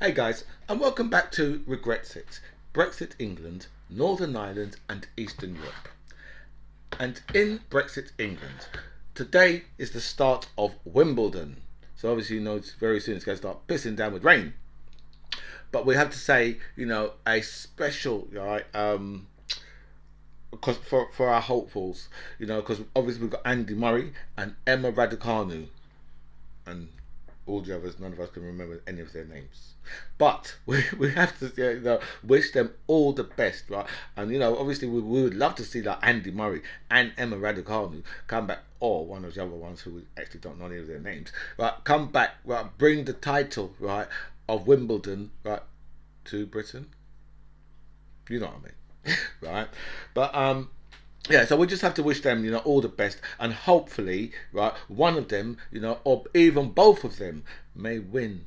Hey guys, and welcome back to Regrexit, Brexit England, Northern Ireland and Eastern Europe. And in Brexit England, today is the start of Wimbledon. So obviously you know very soon it's going to start pissing down with rain. But we have to say, a special, right, because for our hopefuls, because obviously we've got Andy Murray and Emma Raducanu, and all the others, none of us can remember any of their names. But we have to wish them all the best, right? And obviously we would love to see like Andy Murray and Emma Raducanu come back, or one of the other ones who we actually don't know any of their names, right? Come back, right? Bring the title, right, of Wimbledon, right, to Britain. You know what I mean, right? But yeah, so we just have to wish them, all the best, and hopefully, right, one of them, or even both of them, may win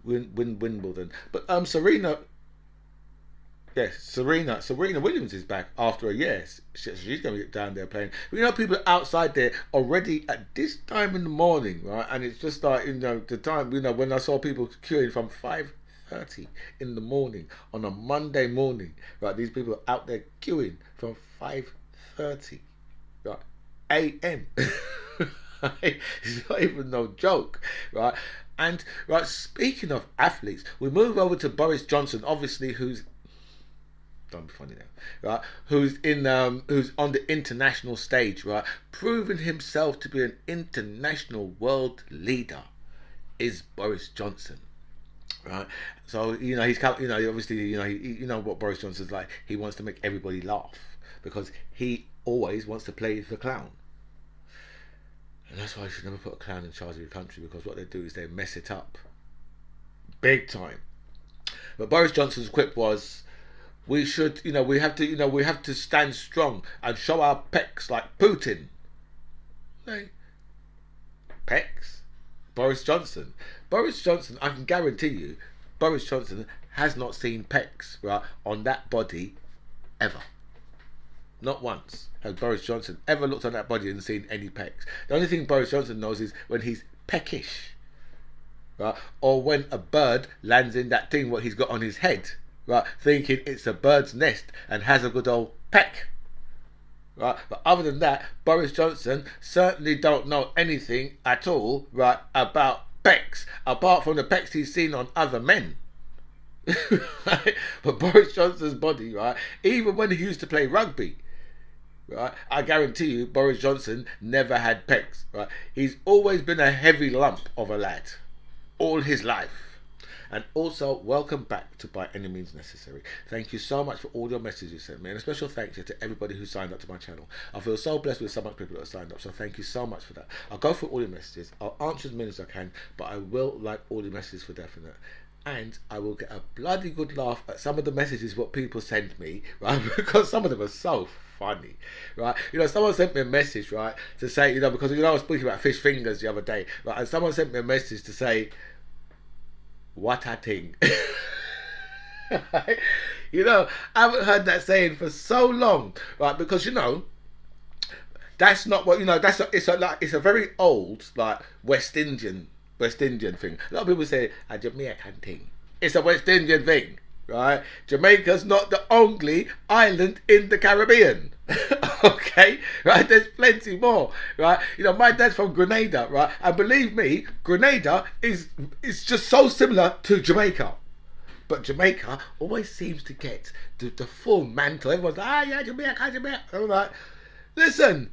Wimbledon. But Serena Williams is back after a year. She's going to get down there playing. People outside there already at this time in the morning, right? And it's just like the time, when I saw people queuing from 5:30 in the morning on a Monday morning, right? These people are out there queuing from 5:30, right, a.m. It's not even no joke, right? And right, speaking of athletes, we move over to Boris Johnson, obviously, who's don't be funny now, right? Who's on the international stage, right? Proving himself to be an international world leader is Boris Johnson. Right, so he's obviously what Boris Johnson's like. He wants to make everybody laugh because he always wants to play the clown, and that's why you should never put a clown in charge of your country, because what they do is they mess it up big time. But Boris Johnson's quip was, we have to stand strong and show our pecs like Putin. Like, pecs? Boris Johnson, I can guarantee you, Boris Johnson has not seen pecs, right, on that body ever. Not once has Boris Johnson ever looked on that body and seen any pecs. The only thing Boris Johnson knows is when he's peckish, right, or when a bird lands in that thing what he's got on his head, right, thinking it's a bird's nest and has a good old peck. Right, but other than that, Boris Johnson certainly don't know anything at all, right, about pecs, apart from the pecs he's seen on other men. Right? But Boris Johnson's body, right, even when he used to play rugby, right, I guarantee you, Boris Johnson never had pecs. Right, he's always been a heavy lump of a lad, all his life. And also, welcome back to By Any Means Necessary. Thank you so much for all your messages you sent me. And a special thank you to everybody who signed up to my channel. I feel so blessed with so much people that have signed up. So thank you so much for that. I'll go through all your messages. I'll answer as many as I can. But I will like all the messages for definite. And I will get a bloody good laugh at some of the messages what people send me, right? Because some of them are so funny, right? Someone sent me a message, right, to say, because I was speaking about fish fingers the other day, right? And someone sent me a message to say, what a thing. Right? I haven't heard that saying for so long, right? Because that's not what it's a very old, like, West Indian thing. A lot of people say a Jamaican thing. It's a West Indian thing, right? Jamaica's not the only island in the Caribbean. Okay, right? There's plenty more, right? My dad's from Grenada, right? And believe me, Grenada is just so similar to Jamaica. But Jamaica always seems to get the full mantle. Everyone's like, yeah, Jamaica. I'm like, listen,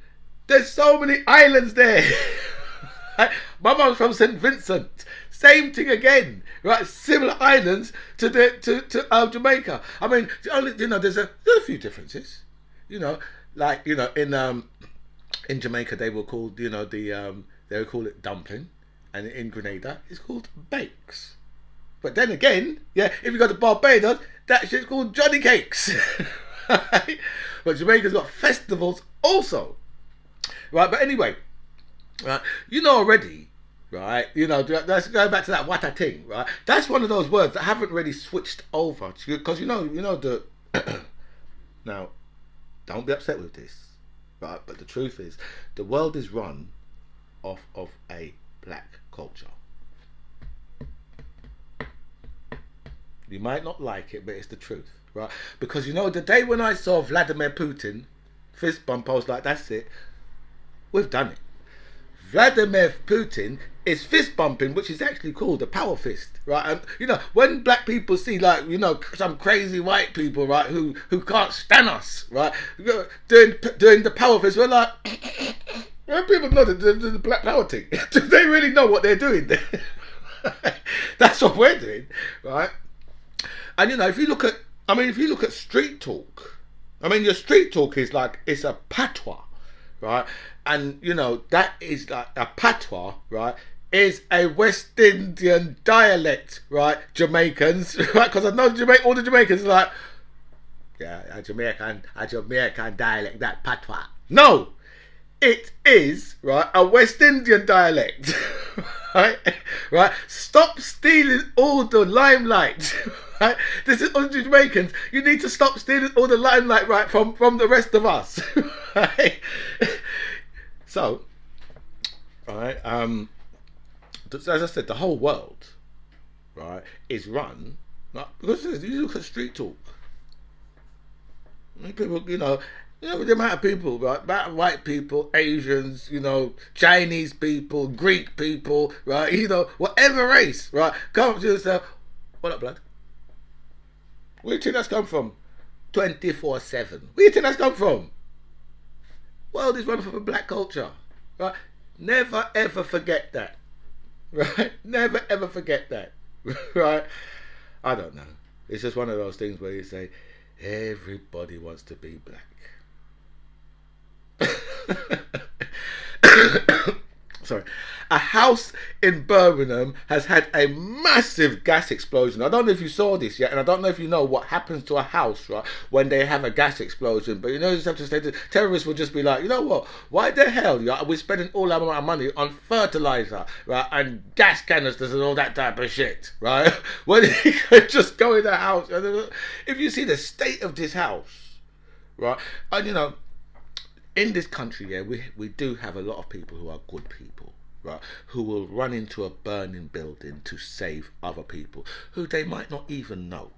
there's so many islands there. My mum's from St. Vincent. Same thing again, right? Similar islands to Jamaica. I mean, there's a few differences. In Jamaica they will call they will call it dumpling, and in Grenada it's called bakes. But then again, yeah, if you go to Barbados, that shit's called Johnny Cakes. Right? But Jamaica's got festivals also, right? But anyway, right, already, right, let's go back to that what a thing, right? That's one of those words that haven't really switched over, because the now, don't be upset with this, right? But the truth is, the world is run off of a black culture. You might not like it, but it's the truth, right? Because you know, the day when I saw Vladimir Putin fist bump, I was like, that's it. We've done it. Vladimir Putin is fist bumping, which is actually called a power fist, right? And you know, when black people see, like, you know, some crazy white people, right, who can't stand us, right, doing the power fist, we're like, people know the black power thing. Do they really know what they're doing there? That's what we're doing, right? And you know, if you look at street talk, I mean, your street talk is like, it's a patois, right? And you know, that is like a patois, right? Is a West Indian dialect, right? Jamaicans, right? Because I know all the Jamaicans are like, yeah, a Jamaican dialect, that patois. No, it is, right, a West Indian dialect, right? Right? Stop stealing all the limelight, right? This is all the Jamaicans. You need to stop stealing all the limelight, right, from the rest of us, right? So, right, as I said, the whole world, right, is run, right, because you look at street talk. People, you know, the amount of people, right, amount of white people, Asians, you know, Chinese people, Greek people, right, you know, whatever race, right, come up to yourself, what up, blood? Where do you think that's come from? 24/7. Where do you think that's come from? World is run from a black culture, right? Never ever forget that, right? Never ever forget that, right? I don't know. It's just one of those things where you say, everybody wants to be black. Sorry. A house in Birmingham has had a massive gas explosion. I don't know if you saw this yet, and I don't know if you know what happens to a house, right, when they have a gas explosion. But you know, you just have to say that terrorists will just be like, you know what? Why the hell are we spending all our money on fertilizer, right, and gas canisters and all that type of shit, right? When you could just go in the house. If you see the state of this house, right, and you know, in this country, yeah, we do have a lot of people who are good people, right, who will run into a burning building to save other people who they might not even know.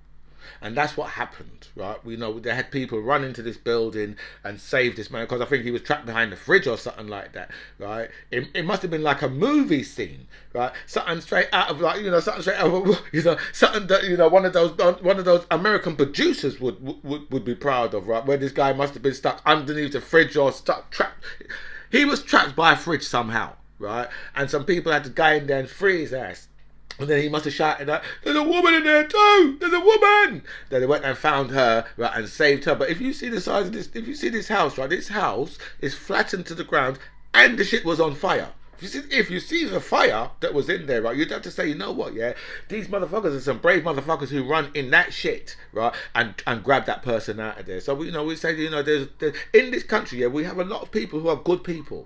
And that's what happened, right? We know they had people run into this building and save this man, because I think he was trapped behind the fridge or something like that, right? It must have been like a movie scene, right? Something straight out of, like, you know, something straight out of, you know, something that, you know, one of those American producers would be proud of, right? Where this guy must have been stuck underneath the fridge or trapped. He was trapped by a fridge somehow, right? And some people had to go in there and free his ass. And then he must have shouted out, "There's a woman in there too! There's a woman!" Then they went and found her, right, and saved her. But if you see the size of this, if you see this house, right, this house is flattened to the ground and the shit was on fire. If you see the fire that was in there, right, you'd have to say, you know what, yeah, these motherfuckers are some brave motherfuckers who run in that shit, right, and grab that person out of there. So, you know, we say, you know, there's in this country, yeah, we have a lot of people who are good people.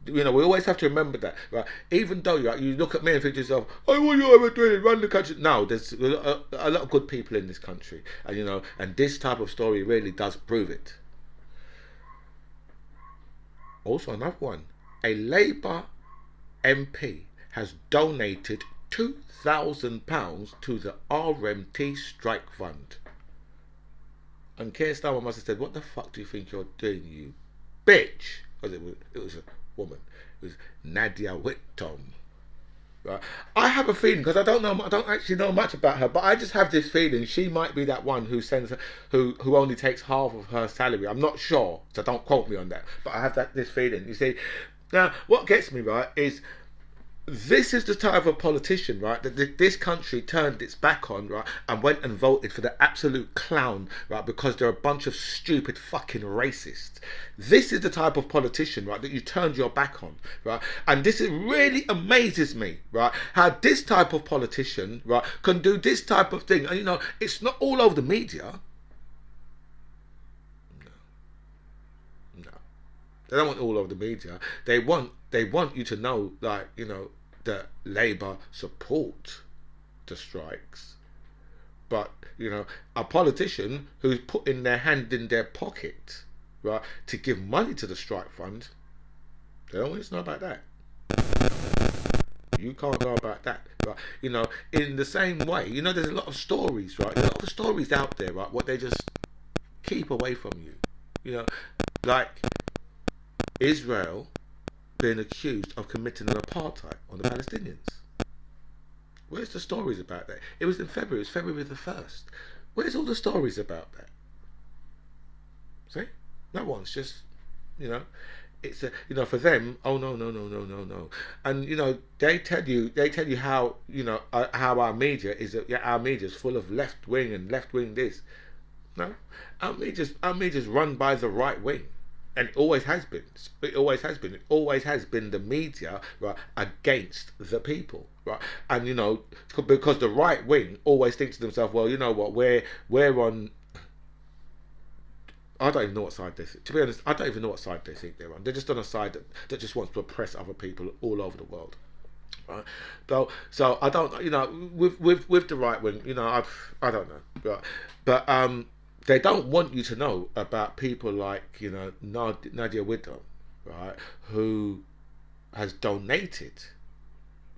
You know, we always have to remember that, right? Even though you look at me and think to yourself, "Oh, what you ever doing? Run the country?" No, there's a lot of good people in this country, and you know, and this type of story really does prove it. Also, another one: a Labour MP has donated £2,000 to the RMT strike fund, and Keir Starmer must have said, "What the fuck do you think you're doing, you bitch?" Because it was a woman. It was Nadia Whittom. Right? I have a feeling, because I don't actually know much about her, but I just have this feeling she might be that one who sends her, who only takes half of her salary. I'm not sure, so don't quote me on that. But I have this feeling. You see, now what gets me, right, is this is the type of politician, right, that this country turned its back on, right, and went and voted for the absolute clown, right, because they're a bunch of stupid fucking racists. This is the type of politician, right, that you turned your back on, right, and this really amazes me, right, how this type of politician, right, can do this type of thing. And you know, it's not all over the media. No. They don't want all over the media. They want you to know, like, you know, that Labour support the strikes. But, you know, a politician who's putting their hand in their pocket, right, to give money to the strike fund, they don't want to know about that. You can't know about that, right? You know, in the same way, you know, there's a lot of stories, right? There's a lot of stories out there, right? What they just keep away from you. You know, like Israel being accused of committing an apartheid on the Palestinians. Where's the stories about that? It was in February. It was February the 1st. Where's all the stories about that? See? No one's just, you know, it's a, you know, for them, oh no, no, no, no, no, no. And, you know, they tell you how, you know, how our media is, yeah, our media is full of left wing and left wing this. No, our media's run by the right wing, and it always has been. It always has been. It always has been the media, right, against the people, right. And you know, because the right wing always thinks to themselves, well, you know what, we're on. I don't even know what side they think. To be honest, I don't even know what side they think they're on. They're just on a side that just wants to oppress other people all over the world. Right. So I don't, you know, with the right wing, you know, I don't know, but they don't want you to know about people like, you know, Nadia Widow, right, who has donated,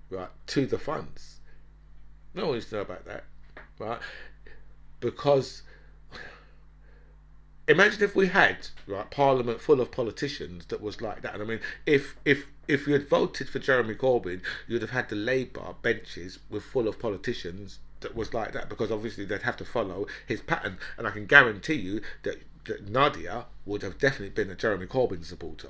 right, to the funds. No one needs to know about that, right? Because imagine if we had, right, Parliament full of politicians that was like that. And I mean, if you had voted for Jeremy Corbyn, you'd have had the Labour benches with full of politicians that was like that, because obviously they'd have to follow his pattern. And I can guarantee you that Nadia would have definitely been a Jeremy Corbyn supporter.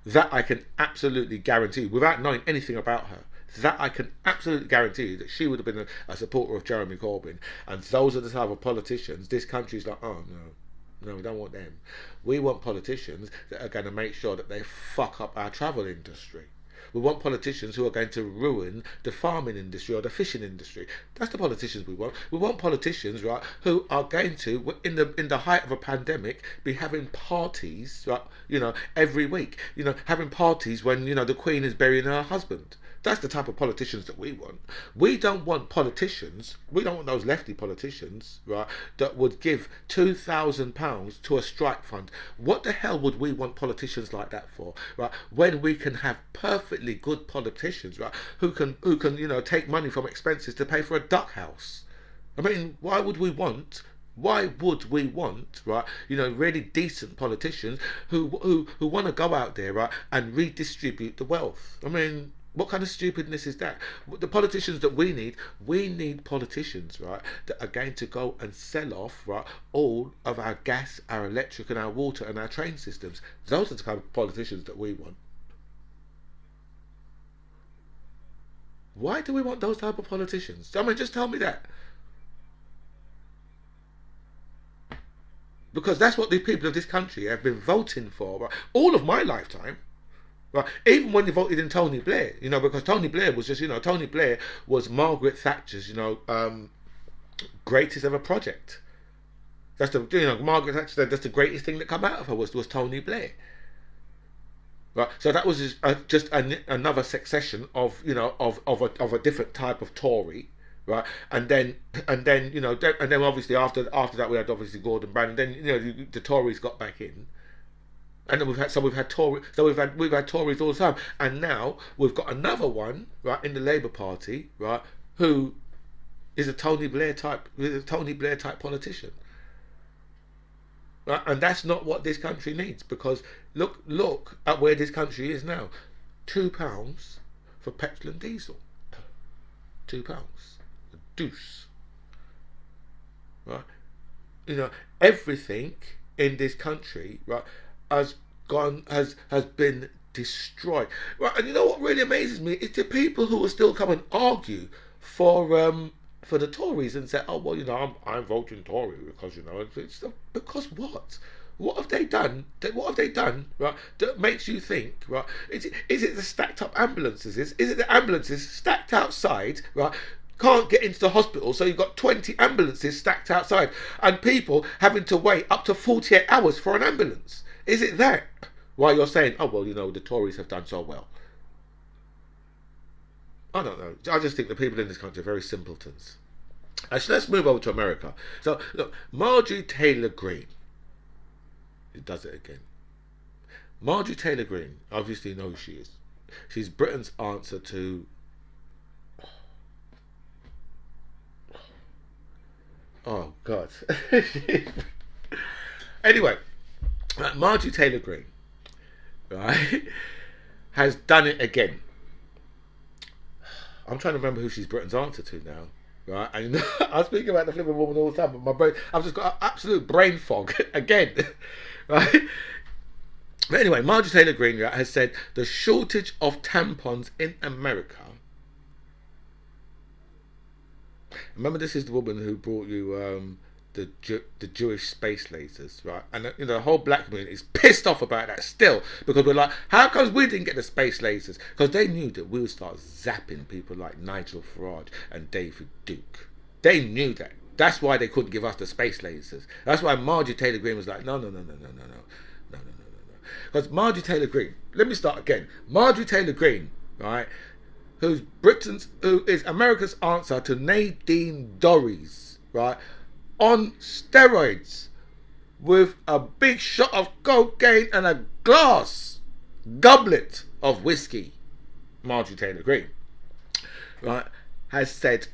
That I can absolutely guarantee, without knowing anything about her. That I can absolutely guarantee you that she would have been a supporter of Jeremy Corbyn. And those are the type of politicians this country's like, oh no, we don't want them. We want politicians that are going to make sure that they fuck up our travel industry. We want politicians who are going to ruin the farming industry or the fishing industry. That's the politicians we want. We want politicians, right, who are going to, in the height of a pandemic, be having parties, right, you know, every week. You know, having parties when, you know, the Queen is burying her husband. That's the type of politicians that we want. We don't want politicians, we don't want those lefty politicians, right, that would give £2,000 to a strike fund. What the hell would we want politicians like that for, right? When we can have perfectly good politicians, right, who can you know, take money from expenses to pay for a duck house. I mean, why would we want, right, you know, really decent politicians who want to go out there, right, and redistribute the wealth? I mean, what kind of stupidness is that? The politicians that we need politicians, right, that are going to go and sell off, right, all of our gas, our electric and our water and our train systems. Those are the kind of politicians that we want. Why do we want those type of politicians? I mean, just tell me that. Because that's what the people of this country have been voting for, right, all of my lifetime. Right. Even when they voted in Tony Blair, you know, because Tony Blair was just, you know, Tony Blair was Margaret Thatcher's, you know, greatest ever project. That's the, you know, Margaret Thatcher. That's the greatest thing that come out of her was Tony Blair. Right. So that was just another succession of, you know, of a different type of Tory. Right. And then you know, and then obviously after that we had obviously Gordon Brown, and then, you know, the Tories got back in. And then we've had Tories all the time, and now we've got another one, right, in the Labour Party, right, who is a Tony Blair type politician, right? And that's not what this country needs, because look at where this country is now. £2 for petrol and diesel, £2, a deuce, right? You know, everything in this country, right, has been destroyed. Right, and you know what really amazes me is the people who will still come and argue for the Tories and say, oh well, you know, I'm voting Tory because, you know, it's because what? What have they done? What have they done? Right, that makes you think? Right, is it the stacked up ambulances? Is it the ambulances stacked outside? Right. Can't get into the hospital, so you've got 20 ambulances stacked outside and people having to wait up to 48 hours for an ambulance. Is it that? Why you're saying, oh well, you know, the Tories have done so well? I don't know. I just think the people in this country are very simpletons. Actually, let's move over to America. So, look, Marjorie Taylor Greene. It does it again. Marjorie Taylor Greene, obviously you know who she is. She's Britain's answer to Oh God. Anyway, Marjorie Taylor Greene, right, has done it again. I'm trying to remember who she's Britain's answer to now. Right, and I speak about the flipping woman all the time, but my brain, I've just got absolute brain fog again. Right? But anyway, Marjorie Taylor Greene has said the shortage of tampons in America. Remember, this is the woman who brought you the Jewish space lasers, right? And the whole black community is pissed off about that still, because we're like, how comes we didn't get the space lasers? Because they knew that we would start zapping people like Nigel Farage and David Duke. They knew that. That's why they couldn't give us the space lasers. That's why Marjorie Taylor Greene was like, no. Because Marjorie Taylor Greene, let me start again. Marjorie Taylor Greene, right, who is America's answer to Nadine Dorries, right, on steroids, with a big shot of cocaine and a goblet of whiskey. Marjorie Taylor Greene, right, has said,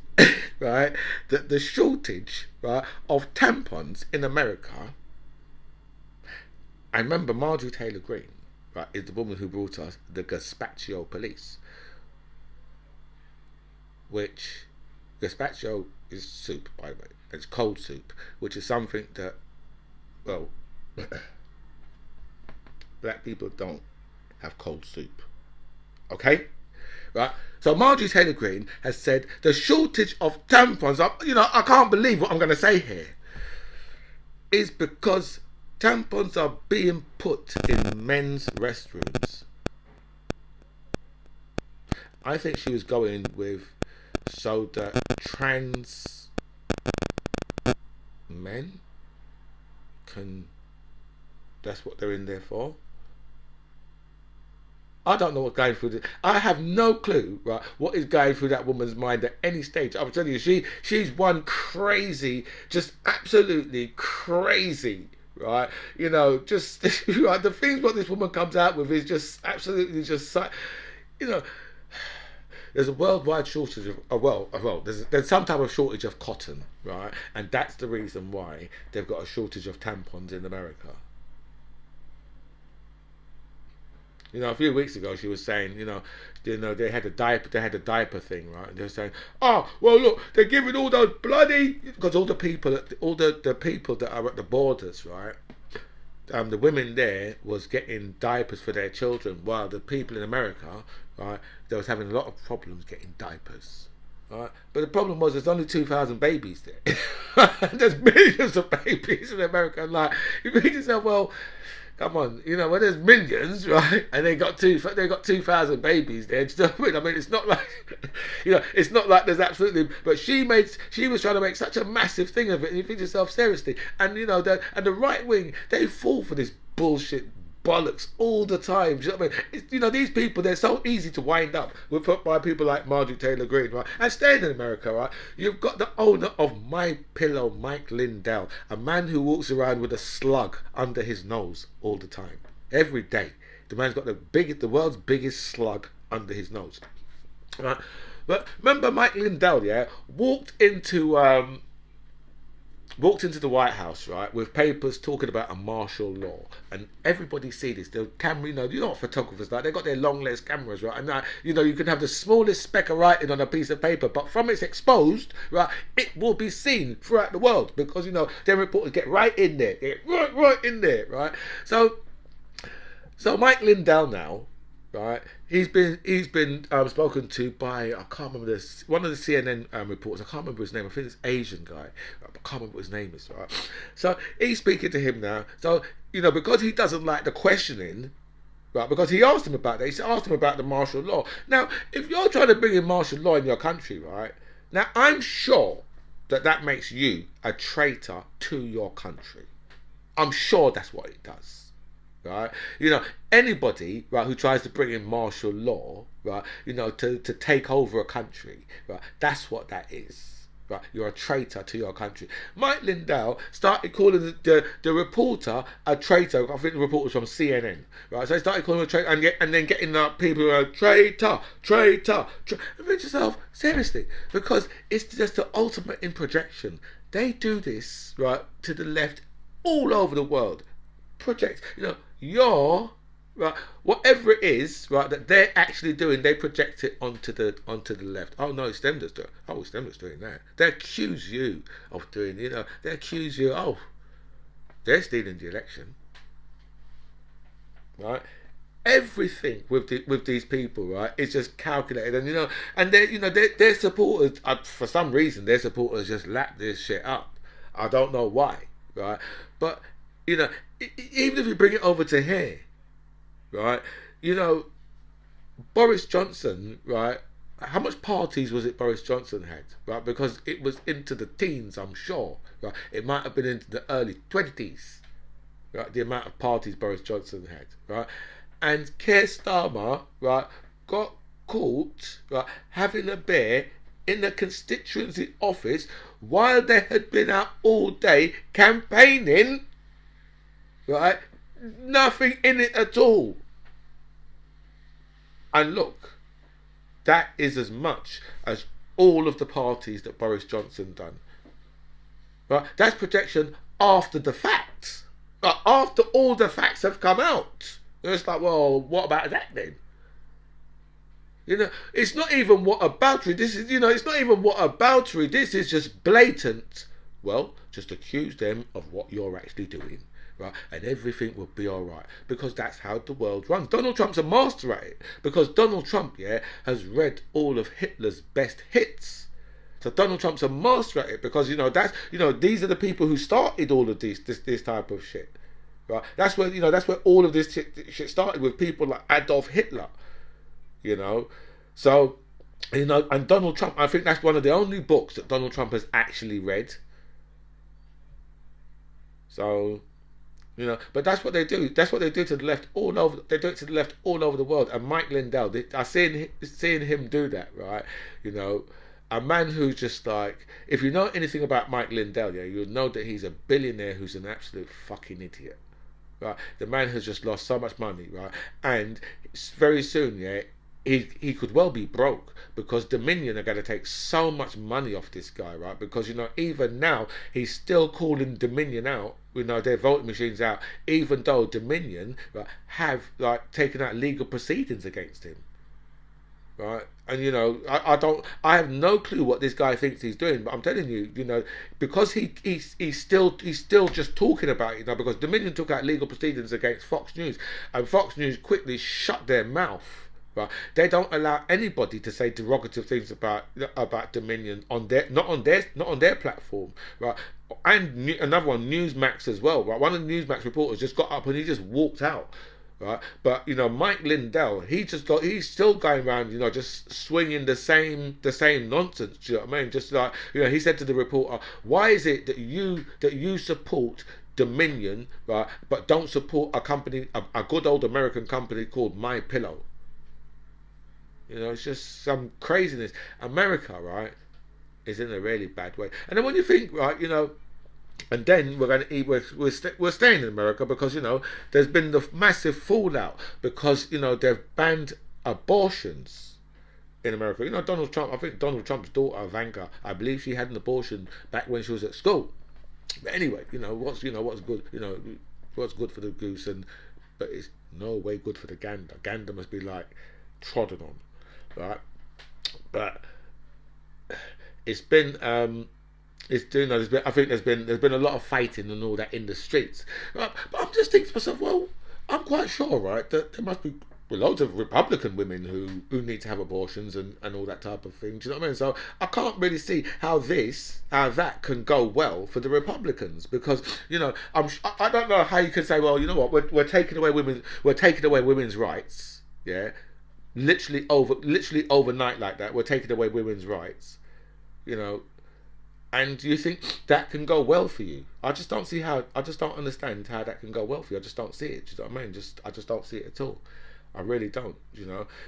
right, that the shortage, right, of tampons in America. I remember Marjorie Taylor Greene, right, is the woman who brought us the gazpacho police, which gazpacho is soup, by the way. It's cold soup, which is something that, well, black people don't have cold soup. Okay? Right? So Marjorie Taylor Greene has said the shortage of tampons, I can't believe what I'm going to say here, is because tampons are being put in men's restrooms. I think she was going with so that trans men can, that's what they're in there for. I don't know what's going through I have no clue, right, what is going through that woman's mind at any stage. I'm telling you, she's one crazy, just absolutely crazy, right? Just right, the things what this woman comes out with is just absolutely just, there's a worldwide shortage of there's some type of shortage of cotton, right? And that's the reason why they've got a shortage of tampons in America. A few weeks ago she was saying, they had a diaper thing, right? And they're saying, oh, well, look, they're giving all those bloody, because all the people that are at the borders, right? The women there was getting diapers for their children, while the people in America, right, they was having a lot of problems getting diapers, right? But the problem was there's only 2,000 babies there. There's millions of babies in America, and like, you think to yourself, well, come on, when there's millions, right, and they got 2,000 babies there. Do you know what I mean? I mean, it's not like, it's not like there's absolutely. But she was trying to make such a massive thing of it, and you think to yourself, seriously, and the right wing, they fall for this bullshit bollocks all the time. Do you know what I mean? These people, they're so easy to wind up by people like Marjorie Taylor Greene, right? And staying in America, right, you've got the owner of My Pillow, Mike Lindell, a man who walks around with a slug under his nose all the time, every day. The man's got the world's biggest slug under his nose, right? But remember, Mike Lindell, yeah, walked into the White House, right, with papers talking about a martial law, and everybody see this. The camera, you know what photographers like? They got their long lens cameras, right, and you can have the smallest speck of writing on a piece of paper, but from it's exposed, right, it will be seen throughout the world, because their reporters get right in there, right in there, right. So Mike Lindell now, right, he's been spoken to by, I can't remember this, one of the CNN reporters. I can't remember his name. I think it's an Asian guy. I can't remember what his name is. Right, so he's speaking to him now. So because he doesn't like the questioning, right? Because he asked him about that. He asked him about the martial law. Now, if you're trying to bring in martial law in your country, right? Now, I'm sure that makes you a traitor to your country. I'm sure that's what it does. Right, anybody, right, who tries to bring in martial law, right, to take over a country, right, that's what that is, Right, you're a traitor to your country. Mike Lindell started calling the reporter a traitor. I think the report was from CNN. Right, so he started calling him a traitor, and then getting people who are traitor. And think to yourself, seriously, because it's just the ultimate in projection. They do this right to the left all over the world. Project, you're right, whatever it is, right, that they're actually doing, they project it onto the left. Oh no, it's them that's doing. Oh, it's them that's doing that. They accuse you of doing, they accuse you. Oh, they're stealing the election, right? Everything with these people, right, is just calculated, and their supporters, for some reason, their supporters just lap this shit up. I don't know why, right? But even if you bring it over to here, right? Boris Johnson, right? How much parties was it Boris Johnson had, right? Because it was into the teens, I'm sure, right? It might have been into the early 20s, right? The amount of parties Boris Johnson had, right? And Keir Starmer, right, got caught, right, having a beer in the constituency office while they had been out all day campaigning, right? Nothing in it at all. And look, that is as much as all of the parties that Boris Johnson done. Right? That's protection after the fact. After all the facts have come out. It's like, well, what about that then? It's not even whataboutery. This is, it's not even whataboutery. This is just blatant. Well, just accuse them of what you're actually doing. Right, and everything will be all right, because that's how the world runs. Donald Trump's a master at it, because Donald Trump, has read all of Hitler's best hits. So Donald Trump's a master at it, because these are the people who started all of this type of shit. Right, that's where all of this shit started, with people like Adolf Hitler. So and Donald Trump, I think that's one of the only books that Donald Trump has actually read. So. But that's what they do. That's what they do to the left all over. They do it to the left all over the world. And Mike Lindell, I seeing him do that, right? A man who's just like, if you know anything about Mike Lindell, you'll know that he's a billionaire who's an absolute fucking idiot, right? The man has just lost so much money, right? And very soon, he could well be broke, because Dominion are going to take so much money off this guy, right? Because even now he's still calling Dominion out, their voting machines out, even though Dominion, right, have taken out legal proceedings against him, right? And I have no clue what this guy thinks he's doing, but I'm telling you, because he's still just talking about it, because Dominion took out legal proceedings against Fox News, and Fox News quickly shut their mouth. Right, they don't allow anybody to say derogative things about Dominion not on their platform, right? And another one, Newsmax as well, right? One of the Newsmax reporters just got up and he just walked out, right? But Mike Lindell, he's still going around, just swinging the same nonsense. Do you know what I mean? Just like he said to the reporter, "Why is it that you support Dominion, right, but don't support a company, a good old American company called My Pillow?" It's just some craziness. America, right, is in a really bad way. And then when you think, right, and then we're staying in America, because there's been the massive fallout, because they've banned abortions in America. Donald Trump. I think Donald Trump's daughter Ivanka, I believe she had an abortion back when she was at school. But anyway, what's good. What's good for the goose, but it's no way good for the gander. Gander must be trodden on. Right, but it's been I think there's been a lot of fighting and all that in the streets. Right? But I'm just thinking to myself, well, I'm quite sure, right, that there must be loads of Republican women who need to have abortions and all that type of thing. Do you know what I mean? So I can't really see how that can go well for the Republicans, because I don't know how you can say, well, you know what, we're taking away women's rights, literally overnight like that. We're taking away women's rights, and you think that can go well for you. I just don't see how. I just don't understand how that can go well for you. I just don't see it. Do you know what I mean? I just don't see it at all. I really don't.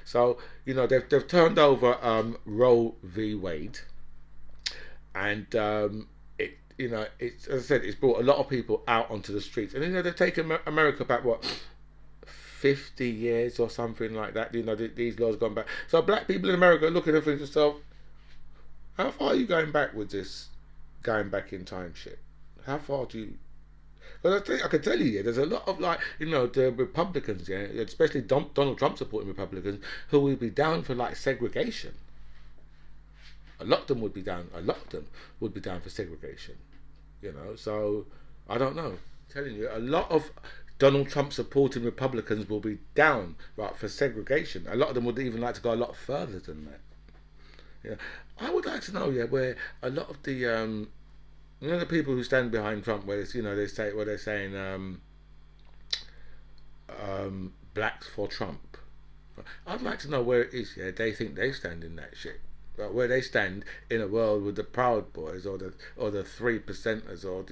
So they've turned over Roe v. Wade, and it, it's, as I said, it's brought a lot of people out onto the streets, and they've taken America back, what, 50 years or something like that. These laws gone back. So black people in America are looking at themselves, how far are you going back with this going back in time shit? How far do you? Well, I can tell you, yeah, there's a lot of, like, the Republicans, yeah, especially Donald Trump supporting Republicans, who will be down for, like, segregation. A lot of them would be down. A lot of them would be down for segregation. So I don't know. I'm telling you, a lot of Donald Trump supporting Republicans will be down, right, for segregation. A lot of them would even like to go a lot further than that. I would like to know, yeah, where a lot of the the people who stand behind Trump, where it's, they say, where they're saying blacks for Trump. I'd like to know where it is, yeah, they think they stand in that shit. Right, where they stand in a world with the Proud Boys or the 3%ers, or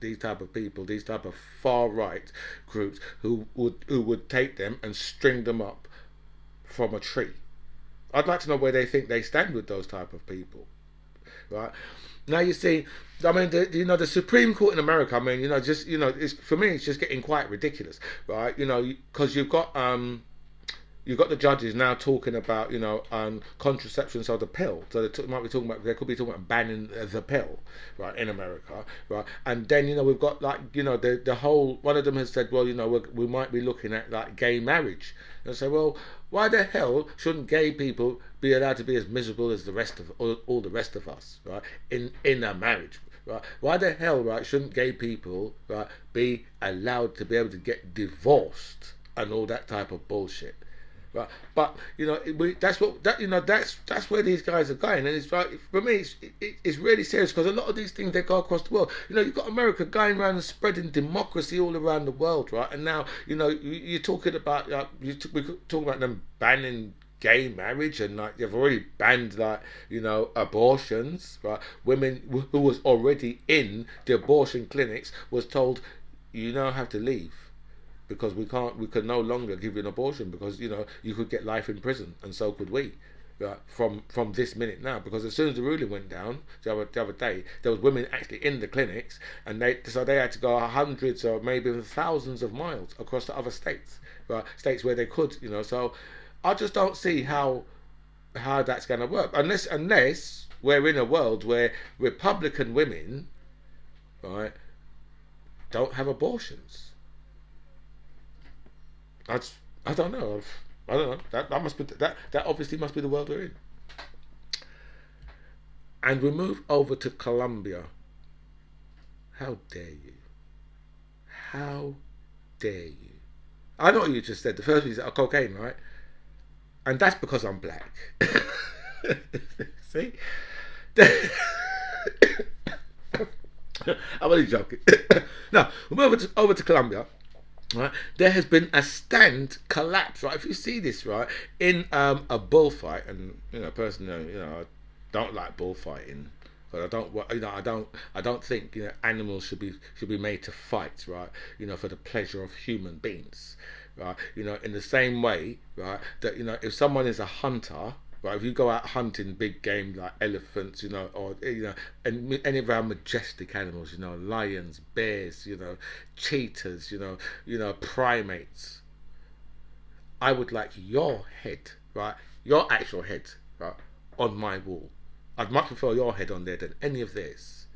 these type of people, these type of far right groups who would take them and string them up from a tree. I'd like to know where they think they stand with those type of people, right? Now you see, I mean, the Supreme Court in America. I mean, it's, for me, it's just getting quite ridiculous, right? Because you've got the judges now talking about, contraception, so the pill. So might be talking about, they could be talking about banning the pill, right, in America, right? And then, we've got, like, the whole, one of them has said, well, we might be looking at, like, gay marriage. And say, well, why the hell shouldn't gay people be allowed to be as miserable as the rest of all the rest of us, right, in a marriage? Right? Why the hell, right, shouldn't gay people, right, be allowed to be able to get divorced and all that type of bullshit? Right, but that's where these guys are going, and it's like, for me, it's really serious, because a lot of these things, they go across the world. You've got America going around and spreading democracy all around the world, right? And now you're talking about, we're talking about them banning gay marriage, and, like, they've already banned, like, abortions, right? Women who was already in the abortion clinics was told, you now have to leave, because we could no longer give you an abortion, because you could get life in prison, and so could we, right, from this minute now. Because as soon as the ruling went down the other day, there was women actually in the clinics, and they had to go hundreds or maybe even thousands of miles across to other states, right, states where they could, so I just don't see how that's going to work, unless we're in a world where Republican women, right, don't have abortions. I don't know. I don't know. That must be that obviously must be the world we're in. And we move over to Colombia. How dare you? How dare you? I know what you just said. The first thing is cocaine, right? And that's because I'm black. See? I'm only joking. Now, we move over to Colombia. Right, there has been a stand collapse. Right, if you see this, right, in a bullfight, and personally, I don't like bullfighting, but I don't think animals should be made to fight, right? For the pleasure of human beings, right? In the same way, right, that if someone is a hunter. Right, if you go out hunting big game like elephants, or and any of our majestic animals, lions, bears, cheetahs, primates, I would like your head, right, your actual head, right, on my wall. I'd much prefer your head on there than any of this,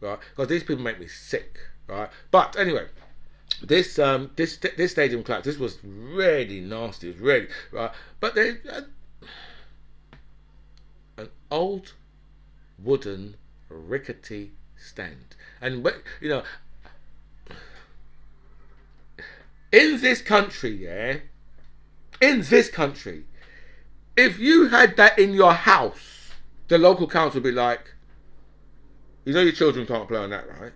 right? Because these people make me sick, right? But anyway. This stadium collapse. This was really nasty. It was really right, but they. An old wooden rickety stand, and in this country, if you had that in your house, the local council would be like, your children can't play on that, right?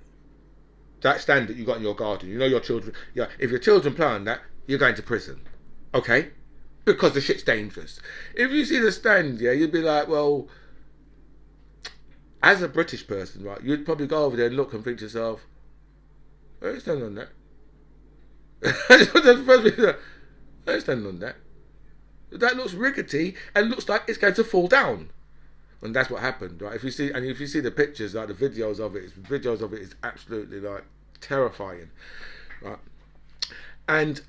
That stand that you got in your garden, your children, if your children play on that, you're going to prison, okay? Because the shit's dangerous. If you see the stand, you'd be like, well, as a British person, right, you'd probably go over there and look and think to yourself, I don't stand on that. I don't stand on that. That looks rickety and looks like it's going to fall down. And that's what happened, right? If you see the pictures, like the videos of it, is absolutely like terrifying, right? And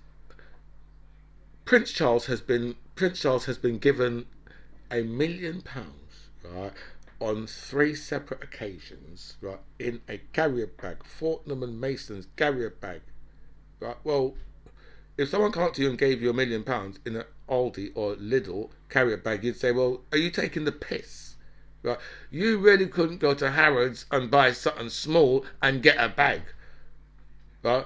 Prince Charles has been given £1 million, right, on 3 separate occasions, right, in a carrier bag, Fortnum and Mason's carrier bag, right. Well, if someone came up to you and gave you £1 million in an Aldi or Lidl carrier bag, you'd say, well, are you taking the piss? Right? You really couldn't go to Harrods and buy something small and get a bag, right?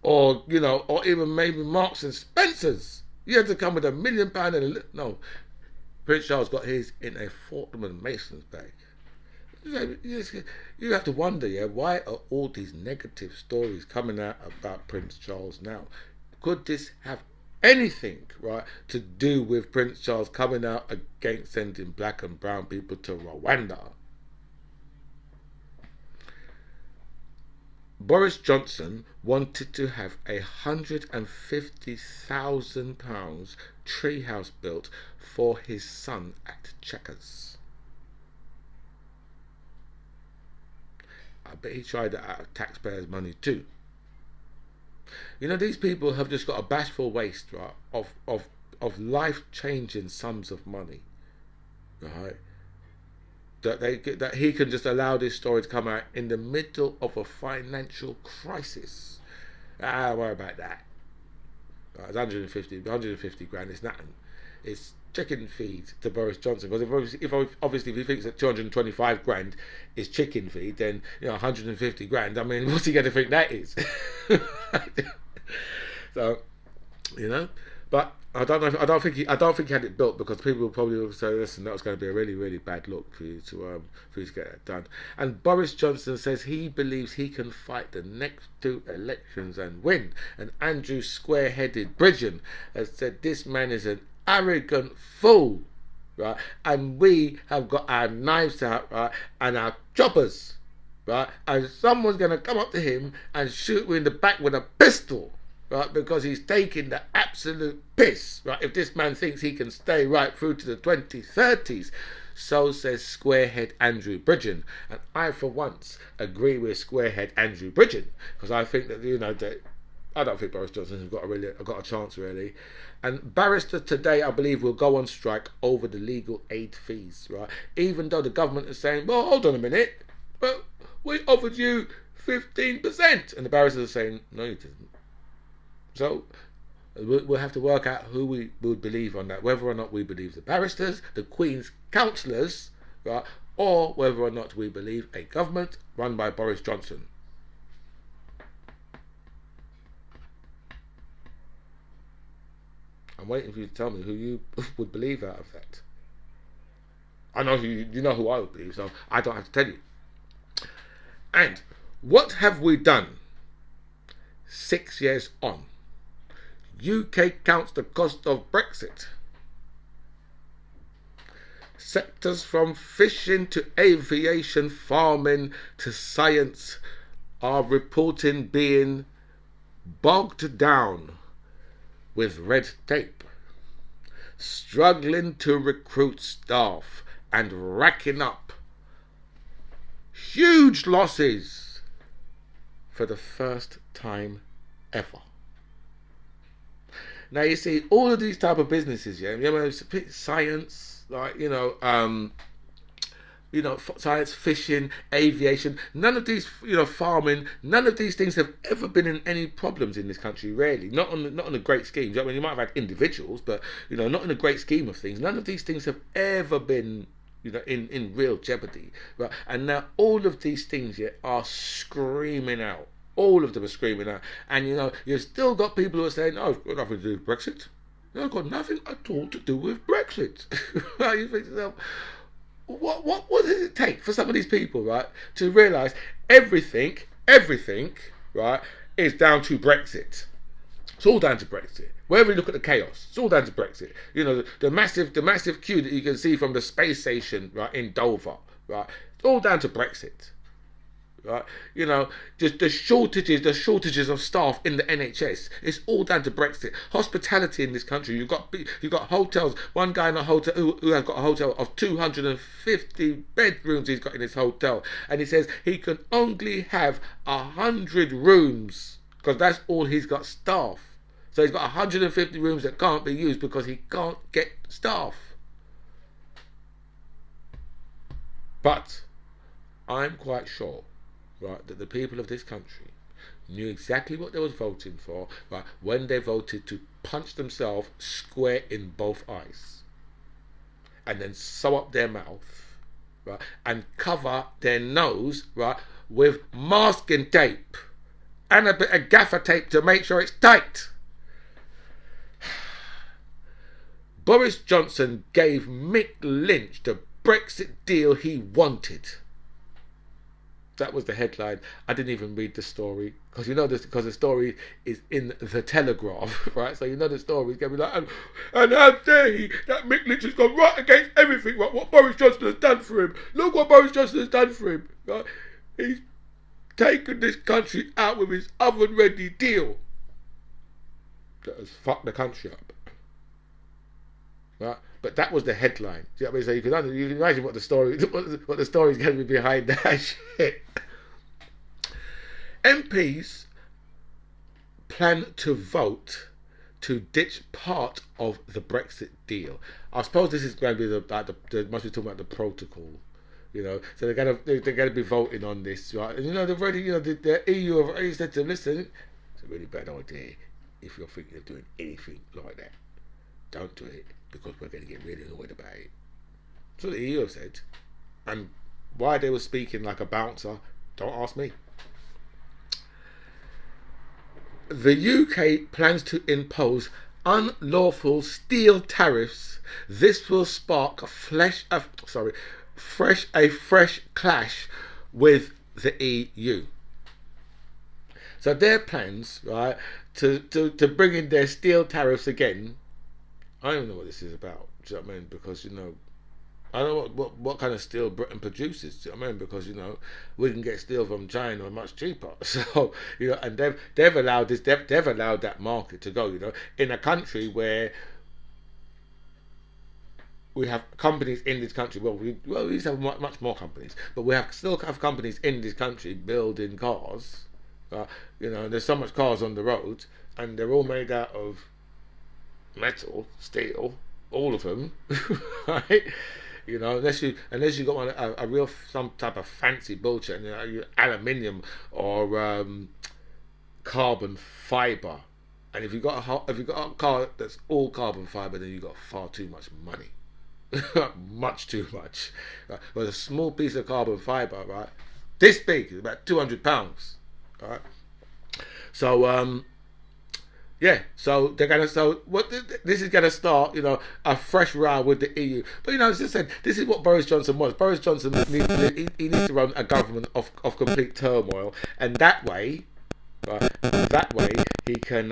Or or even maybe Marks and Spencers. You had to come with £1 million and no. Prince Charles got his in a Fortnum and Mason's bag. You have to wonder, yeah, why are all these negative stories coming out about Prince Charles now? Could this have anything, right, to do with Prince Charles coming out against sending black and brown people to Rwanda? Boris Johnson wanted to have £150,000 treehouse built for his son at Chequers. I bet he tried that out of taxpayers' money too. These people have just got a bashful waste, right, of life-changing sums of money, right? That he can just allow this story to come out in the middle of a financial crisis. Don't worry about that. Right, it's 150 grand. It's nothing. It's chicken feed to Boris Johnson. Because if he thinks that 225 grand is chicken feed, then 150 grand. I mean, what's he going to think that is? So, but I don't know. I don't think he had it built, because people will probably say, "Listen, that was going to be a really, really bad look for you to get that done." And Boris Johnson says he believes he can fight the next 2 elections and win. And Andrew Square-Headed Bridgen has said this man is an arrogant fool, right? And we have got our knives out, right, and our choppers, right? And someone's going to come up to him and shoot me in the back with a pistol, right, because he's taking the absolute piss, right, if this man thinks he can stay right through to the 2030s. So says Squarehead Andrew Bridgen. And I, for once, agree with Squarehead Andrew Bridgen, because I think that, that I don't think Boris Johnson has got a chance, really. And barristers today, I believe, will go on strike over the legal aid fees, right? Even though the government is saying, well, hold on a minute, but we offered you 15%. And the barristers are saying, no, you didn't. So we'll have to work out who we would believe on that, whether or not we believe the barristers, the Queen's counsellors, right, or whether or not we believe a government run by Boris Johnson. I'm waiting for you to tell me who you would believe out of that. I know you know who I would believe, so I don't have to tell you. And what have we done 6 years on? UK counts the cost of Brexit. Sectors from fishing to aviation, farming to science are reporting being bogged down with red tape, struggling to recruit staff and racking up huge losses for the first time ever. Now you see all of these type of businesses, science, like science, fishing, aviation. None of these, farming. None of these things have ever been in any problems in this country, really. Not on the great scheme. I mean, you might have had individuals, but not in the great scheme of things. None of these things have ever been, in real jeopardy, right? And now all of these things are screaming out. All of them are screaming out. And, you've still got people who are saying, oh, it's got nothing to do with Brexit. It's got nothing at all to do with Brexit. Right? You think to yourself, what does it take for some of these people, right, to realise everything, right, is down to Brexit. It's all down to Brexit. Wherever you look at the chaos, it's all down to Brexit. The massive queue that you can see from the space station, right, in Dover, right, it's all down to Brexit. right? You know, just the shortages of staff in the NHS. It's all down to Brexit. Hospitality in this country. You've got hotels. One guy in a hotel who has got a hotel of 250 bedrooms. He's got in his hotel, and he says he can only have 100 rooms because that's all he's got staff. So he's got 150 rooms that can't be used because he can't get staff. But I'm quite sure, right, that the people of this country knew exactly what they was voting for, right, when they voted to punch themselves square in both eyes, and then sew up their mouth, right, and cover their nose, right, with masking tape and a bit of gaffer tape to make sure it's tight. Boris Johnson gave Mick Lynch the Brexit deal he wanted. That was the headline. I didn't even read the story because you know this, because the story is in the Telegraph, right? So you know the story is going to be like, and how dare he? That Mick Lynch has gone right against everything, right? What Boris Johnson has done for him. Look what Boris Johnson has done for him, right? He's taken this country out with his oven-ready deal that has fucked the country up, right? But that was the headline. See what I mean? So you can imagine what the story is going to be behind that shit. MPs plan to vote to ditch part of the Brexit deal. I suppose this is going to be must be talking about the protocol, you know. So they're going to be voting on this, right? And you know they've already, you know, the EU have already said to them, listen, it's a really bad idea if you're thinking of doing anything like that. Don't do it because we're going to get really annoyed about it. So the EU have said, and why they were speaking like a bouncer, don't ask me. The UK plans to impose unlawful steel tariffs. This will spark a fresh clash with the EU. So their plans, right, to bring in their steel tariffs again. I don't know what this is about. Do you know what I mean? Because, you know, I don't know what kind of steel Britain produces. Do you know what I mean? Because, you know, we can get steel from China much cheaper. So, you know, and they've allowed this. They've allowed that market to go. You know, in a country where we have companies in this country. Well, we used to have much more companies, but we still have companies in this country building cars. You know, and there's so much cars on the road, and they're all made out of metal, steel, all of them, right? You know, unless you got a real some type of fancy bullshit, you know, aluminium or carbon fiber. And if you got a car that's all carbon fiber, then you got far too much money, much too much. Right? But a small piece of carbon fiber, right, this big, is about £200, right? So yeah, so this is gonna start, you know, a fresh row with the EU. But you know, as I said, this is what Boris Johnson wants. Boris Johnson needs to run a government of complete turmoil, and that way he can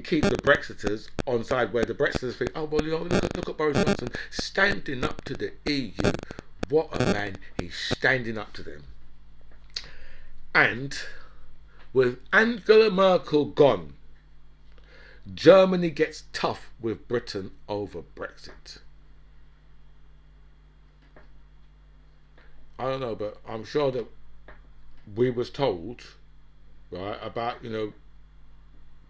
keep the Brexiters on side where the Brexiters think, oh well, you know, look at Boris Johnson standing up to the EU. What a man! He's standing up to them. And with Angela Merkel gone, Germany gets tough with Britain over Brexit. I don't know, but I'm sure that we was told, right, about, you know,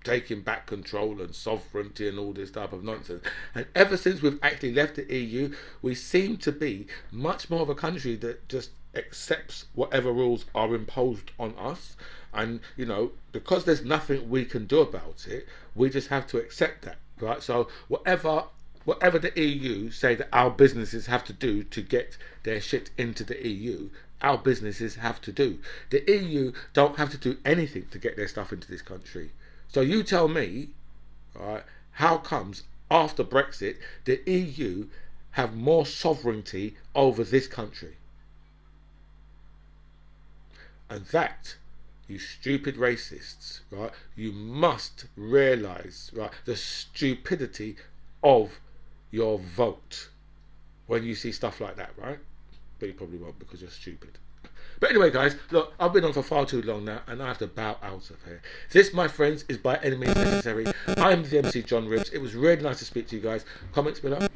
taking back control and sovereignty and all this type of nonsense. And ever since we've actually left the EU, we seem to be much more of a country that just accepts whatever rules are imposed on us. And, you know, because there's nothing we can do about it, we just have to accept that, right? So whatever the EU say that our businesses have to do to get their shit into the EU, our businesses have to do. The EU don't have to do anything to get their stuff into this country. So you tell me, right, how comes after Brexit the EU have more sovereignty over this country? And that, you stupid racists, right, you must realise, right, the stupidity of your vote when you see stuff like that, right? But you probably won't because you're stupid. But anyway, guys, look, I've been on for far too long now, and I have to bow out of here. This, my friends, is by any means necessary. I'm the MC John Ribs. It was really nice to speak to you guys. Comments below.